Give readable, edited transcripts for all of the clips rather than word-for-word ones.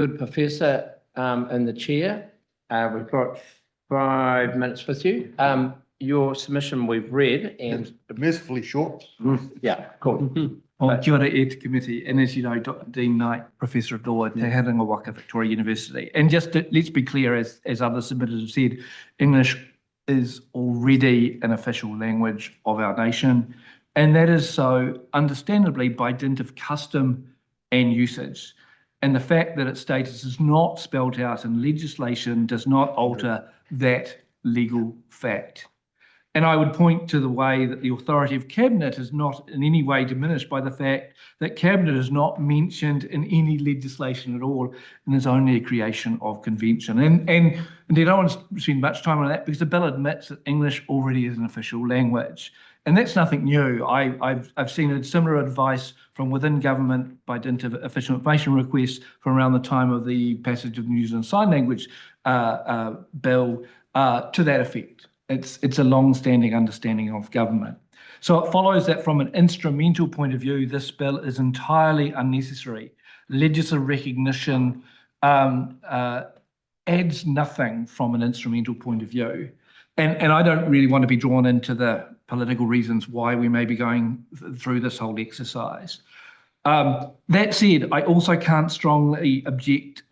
Good, Professor, and the chair. We've got 5 minutes with you. Your submission we've read and Mercifully short. yeah, cool. Kia ora e te committee, and as you know, Dr. Dean Knight, Professor of Law at Te Haringa Waka Victoria University. And just let's be clear, as other submitters have said, English is already an official language of our nation, and that is so understandably by dint of custom and usage. And the fact that its status is not spelled out in legislation does not alter that legal fact. And I would point to the way that the authority of Cabinet is not in any way diminished by the fact that Cabinet is not mentioned in any legislation at all and is only a creation of convention. And indeed, I don't want to spend much time on that because the bill admits that English already is an official language. And that's nothing new. I've seen a similar advice from within government by dint of official information requests from around the time of the passage of the New Zealand Sign Language bill to that effect. It's a long-standing understanding of government. So it follows that from an instrumental point of view, this bill is entirely unnecessary. Legislative recognition adds nothing from an instrumental point of view. And I don't really want to be drawn into the political reasons why we may be going through this whole exercise. That said, I also can't strongly object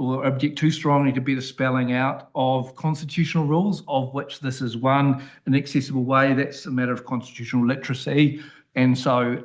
too strongly to better spelling out of constitutional rules, of which this is one, in an accessible way. That's a matter of constitutional literacy. And so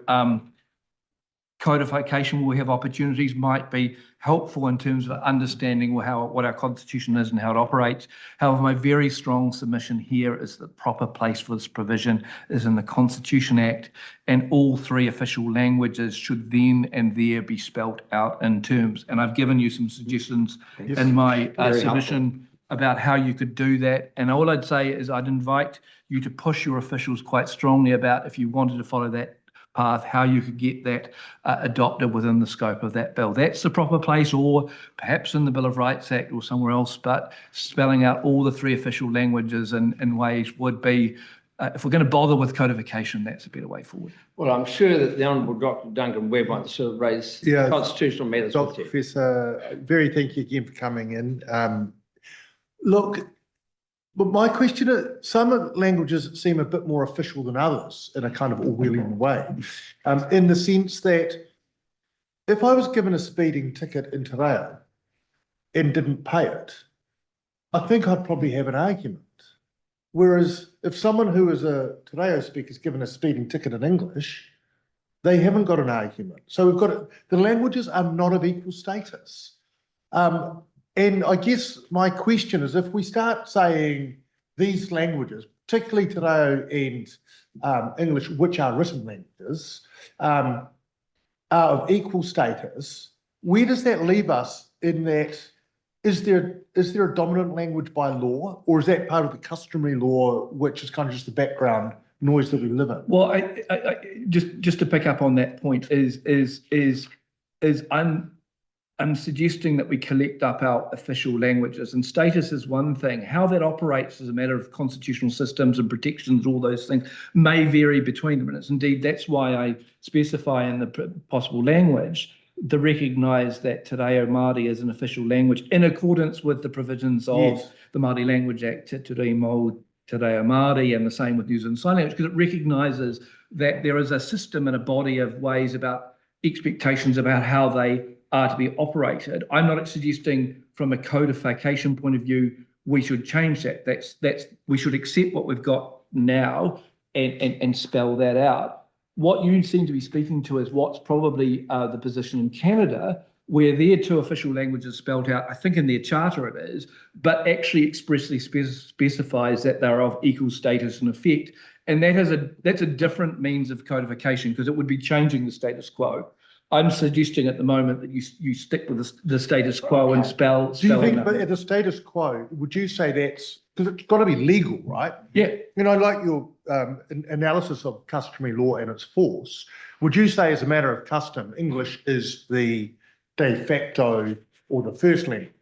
codification where we have opportunities might be helpful in terms of understanding what our constitution is and how it operates. However, my very strong submission here is the proper place for this provision is in the Constitution Act, and all 3 official languages should then and there be spelt out in terms. And I've given you some suggestions in my submission about how you could do that. And all I'd say is I'd invite you to push your officials quite strongly about, if you wanted to follow that path, how you could get that adopted within the scope of that bill. That's the proper place, or perhaps in the Bill of Rights Act or somewhere else, but spelling out all the 3 official languages in ways would be, if we're going to bother with codification, that's a better way forward. Well, I'm sure that the Honourable Dr. Duncan Webb wants to raise constitutional matters with you. Professor, thank you again for coming in. Look, but my question is, some languages seem a bit more official than others in a kind of Orwellian way, in the sense that if I was given a speeding ticket in Te Reo and didn't pay it, I think I'd probably have an argument. Whereas if someone who is a Te Reo speaker is given a speeding ticket in English, they haven't got an argument. So we've got the languages are not of equal status. And I guess my question is, if we start saying these languages, particularly Te Reo and English, which are written languages, are of equal status, where does that leave us in that? Is there a dominant language by law, or is that part of the customary law, which is kind of just the background noise that we live in? Well, I just to pick up on that point I'm suggesting that we collect up our official languages, and status is one thing. How that operates as a matter of constitutional systems and protections, all those things may vary between them. And it's indeed, that's why I specify in the possible language to recognise that Te Reo Māori is an official language in accordance with the provisions of the Māori Language Act, Te Ture Mō Te Reo Māori, and the same with New Zealand Sign Language, because it recognises that there is a system and a body of ways about expectations about how they are to be operated. I'm not suggesting from a codification point of view we should change that. That's we should accept what we've got now and spell that out. What you seem to be speaking to is what's probably the position in Canada, where their 2 official languages spelled out, I think in their charter it is, but actually expressly specifies that they're of equal status and effect. And that's a different means of codification, because it would be changing the status quo. I'm suggesting at the moment that you stick with the status quo and spell. Do you think, but at the status quo, would you say that's, because it's got to be legal, right? Yeah. You know, I like your analysis of customary law and its force. Would you say, as a matter of custom, English is the de facto or the first language?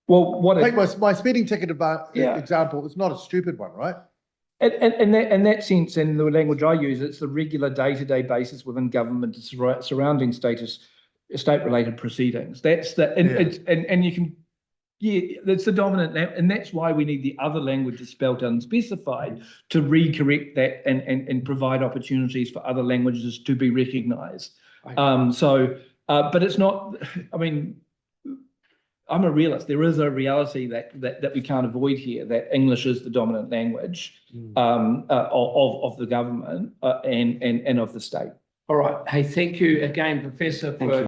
Well, take my speeding ticket example. It's not a stupid one, right? In that sense, in the language I use, it's the regular day-to-day basis within government surrounding status state-related proceedings. That's the, and Yeah. it's, and you can, yeah, that's the dominant, and that's why we need the other languages spelt out and specified to recorrect that and provide opportunities for other languages to be recognised. But it's not, I mean, I'm a realist. There is a reality that we can't avoid here, that English is the dominant language of the government and of the state. All right. Hey, thank you again, Professor, Thank for